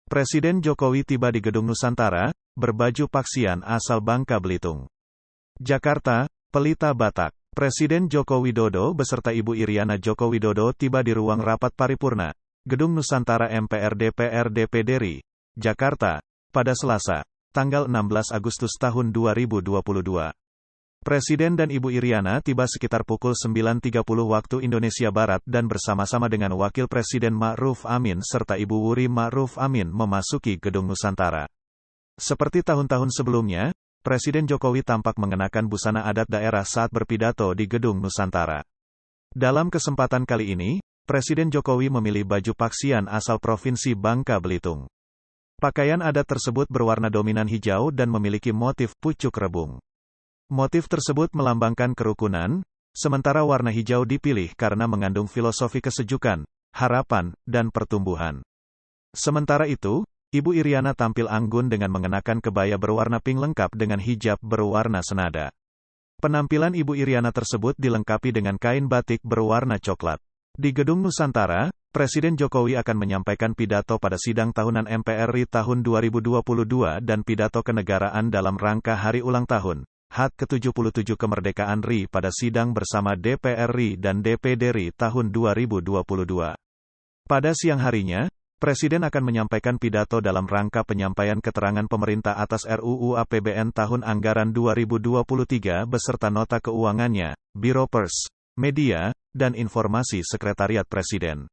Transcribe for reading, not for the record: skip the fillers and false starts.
Presiden Jokowi tiba di Gedung Nusantara, berbaju paksian asal Bangka Belitung. Jakarta, Pelita Batak. Presiden Joko Widodo beserta Ibu Iriana Joko Widodo tiba di ruang rapat paripurna, Gedung Nusantara MPR DPR DPD RI, Jakarta, pada Selasa, tanggal 16 Agustus tahun 2022. Presiden dan Ibu Iriana tiba sekitar pukul 9.30 waktu Indonesia Barat dan bersama-sama dengan Wakil Presiden Ma'ruf Amin serta Ibu Wuri Ma'ruf Amin memasuki Gedung Nusantara. Seperti tahun-tahun sebelumnya, Presiden Jokowi tampak mengenakan busana adat daerah saat berpidato di Gedung Nusantara. Dalam kesempatan kali ini, Presiden Jokowi memilih baju paksian asal Provinsi Bangka Belitung. Pakaian adat tersebut berwarna dominan hijau dan memiliki motif pucuk rebung. Motif tersebut melambangkan kerukunan, sementara warna hijau dipilih karena mengandung filosofi kesejukan, harapan, dan pertumbuhan. Sementara itu, Ibu Iriana tampil anggun dengan mengenakan kebaya berwarna pink lengkap dengan hijab berwarna senada. Penampilan Ibu Iriana tersebut dilengkapi dengan kain batik berwarna coklat. Di Gedung Nusantara, Presiden Jokowi akan menyampaikan pidato pada sidang tahunan MPR RI tahun 2022 dan pidato kenegaraan dalam rangka hari ulang tahun HUT ke-77 kemerdekaan RI pada sidang bersama DPR RI dan DPD RI tahun 2022. Pada siang harinya, Presiden akan menyampaikan pidato dalam rangka penyampaian keterangan pemerintah atas RUU APBN tahun anggaran 2023 beserta nota keuangannya, Biro Pers, Media, dan Informasi Sekretariat Presiden.